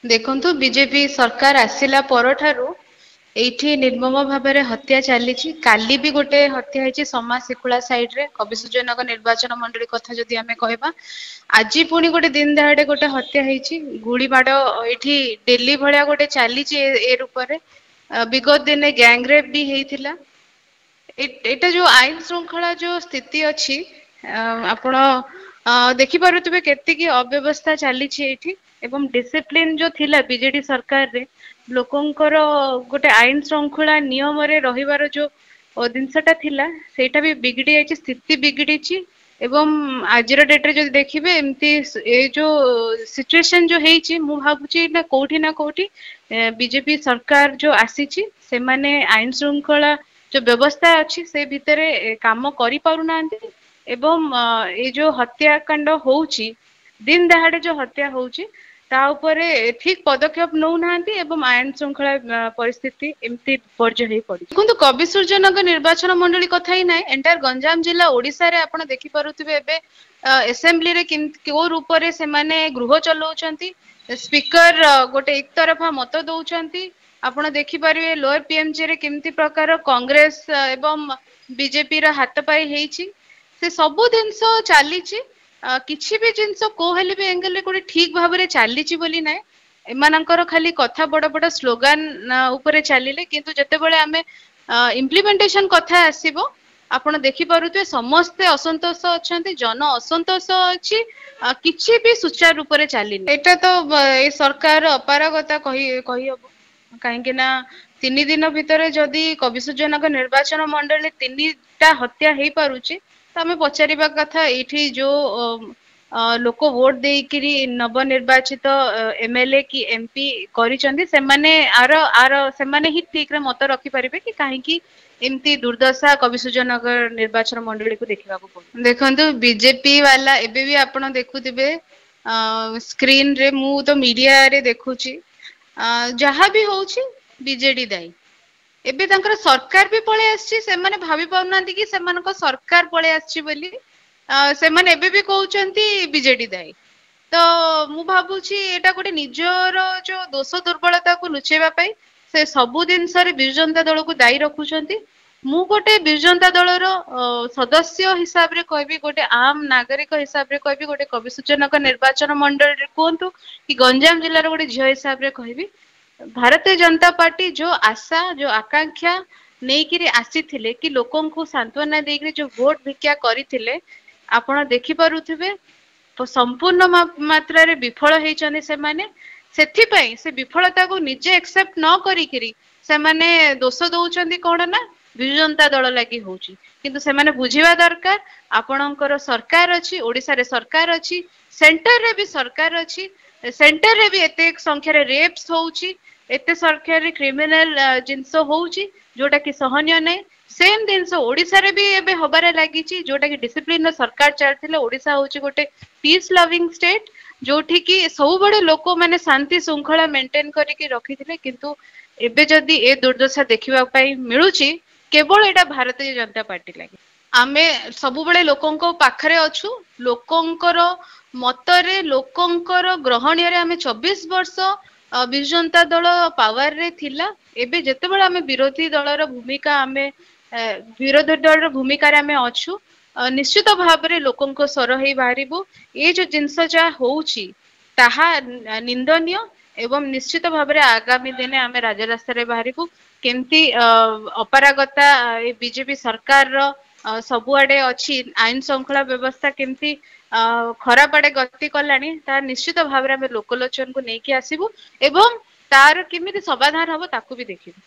देखंतु बीजेपी सरकार आसिला परठारु एठी निर्मम भाबरे हत्या चलीछि। काली भी गोटे हत्या हेछि समाज सिकुला साइड रे कविसुजनक निर्वाचन मंडली कथा जदि आमे कहबा आज पुणी गोटे दिन दहाड़े गोटे हत्या हेछि गुड़ी बाड़ एठी डेली भलिया गोटे चलीछि ए रूपरे विगत दिन गैंगरेप भी हेइथिला। एटा जो आईन श्रृंखला जो स्थिति अछि आपण देखि पारुथिबे केतिकी अव्यवस्था चलीछि एठी एवं डिसिप्लिन जो थिला बीजेडी सरकार रे लोकंकर गोटे आईन श्रृंखला नियम रे रहिबार जो जिनसटा थिला सेटा भी बिगड़ी जाइछि स्थिति बिगड़ीछि। एवं आजिर डेट रे जदि देखिबे एमती ए जो सिचुएशन जो हेइछि मु भाबुछि ना कोठी बीजेपी सरकार जो आसीछि से माने आईन श्रृंखला जो व्यवस्था अच्छी से भितरे काम करि पारुनांती एवं ये जो हत्याकांड होउछि दिन दहाड़े जो हत्या होउछि ता उपरे ठीक पदक्षेप नौ नांती एवं आईन श्रृंखला परिस्थिति एमती पर्ज हेई पड़ी। देखंतु कवि सूर्यनगर निर्वाचन मंडली कथा ही नाही एंटायर गंजाम जिला ओडिसा रे आपण देखि पारुथिबे एबे असेंबली रे को रूप रे से माने गृह चलाउछंती स्पीकर गोटे एक तरफा मत दउछंती आपण देखि पारिबे लोअर पीएमजी रे केमती प्रकार कांग्रेस एवं बीजेपी रा हाथ पाई हेइछि से सबु जिनसो चलीछि किछि भी जिनसो को हेले भी एंगल रे कोटे ठीक भाबरे चलीछि बोली नाय एमानंकर खाली कथा बड़ बड़ स्लोगान ऊपर चलिले किंतु जते बेले आमे इम्प्लीमेंटेशन कथा आसीबो आपण देखि पारुते समस्त असंतोष अछंती जन असंतोष अछि किछि भी सुचार रूप रे चलिने एटा तो ए सरकार अपारगता कहि हबो काहेकि ना 3 दिन भितरे जदि कविसूजनक निर्वाचन मंडली 3टा हत्या हेई पारुची तो आमे पचारिबा कथा एठी जो लोक वोट देइकिरी नवनिर्वाचित एमएलए की एमपी करिचंदी से माने आर से माने ही ठीक रे मत रखि परिबे कि काहे कि एमती दुर्दशा कविसूजनगर निर्वाचन मंडली को देखिबा को पड़ देखंतु बीजेपी वाला एबे भी आपण देखुथिबे स्क्रीन रे मु तो मीडिया रे देखुची जहाँ भी होउची बीजेडी दाई एबे तांकर सरकार भी पळे आछि से माने भाबी पाउनांती कि से मानको सरकार पळे आछि बोली से माने एबे भी कहउचंती बीजेडी दाई तो मु भाबुची एटा गोटे निजर जो दोष दुर्बलता को लुचेबा पई से सबु दिन सरे बिरजंता दल को दाई रखुचंती मु गोटे बिरजंता दलर सदस्य हिसाब रे कहबी गोटे आम नागरिक हिसाब रे कहबी गोटे कवि सूचनक निर्वाचन मंडल रे कोंतु कि गंजाम जिल्ला रे गोटे झियो हिसाब रे कहबी भारतीय जनता पार्टी जो आशा जो आकांक्षा नेइकिरी आसीथिले कि लोकन को सांत्वना देइकिरी जो वोट भिक्षा करिथिले आपण देखि पारुथिबे तो संपूर्ण मात्रा रे विफल हेइचने से माने सेथि पई से विफलता को निजे एक्सेप्ट न करिकिरी से माने दोष दउचंदी कोन ना विजनता दल लागि होउची किंतु से माने बुझिबा दरकार आपणकर सरकार अछि ओडिसा रे सरकार अछि सेंटर रे भी सरकार अछि सेंटर रे भी एते संख्या रे रेप्स होउची एते संख्या रे क्रिमिनल जिंस होउची जोटा कि सहनीय नै सेम जिंस ओडिसा रे भी एबे हबारे लागिची जोटा कि डिसिप्लिन रो सरकार चलथिले ओडिसा होउची गोटे पीस लविंग स्टेट जोठी कि सब बड़े लोक माने शांति श्रृंखला मेंटेन करिके रखिथिले किंतु एबे जदी ए दुर्दशा देखिबा पई मिलुची केवल एटा भारतीय जनता पार्टी लागि आमे सब बड़े लोकंको पाखरे अछु लोकंकर मतरे लोकंकर ग्रहणीय रे आमे 24 वर्ष बिरजंता दल पावर रे थिला एबे जते बेला आमे विरोधी दलर भूमिका आमे विरोधी दलर भूमिका रे आमे अछु निश्चित भाव रे लोकंको स्वर हेई बाहरिबो ए जो जिंस जा होउची ताहा निंदनीय एवं निश्चित भाव रे आगामी दिने आमे राजरास्ता रे बाहरिबो केमती अपरागता ए बीजेपी सरकार रो सबुआडे अछि आईन श्रृंखला व्यवस्था केमती खराब आड़े गति कलानी तार निश्चित भाव रे आमे लोकलोचन को नेकी आसीबु एवं तार केमिति समाधान हबो ताकू भी देखिबु।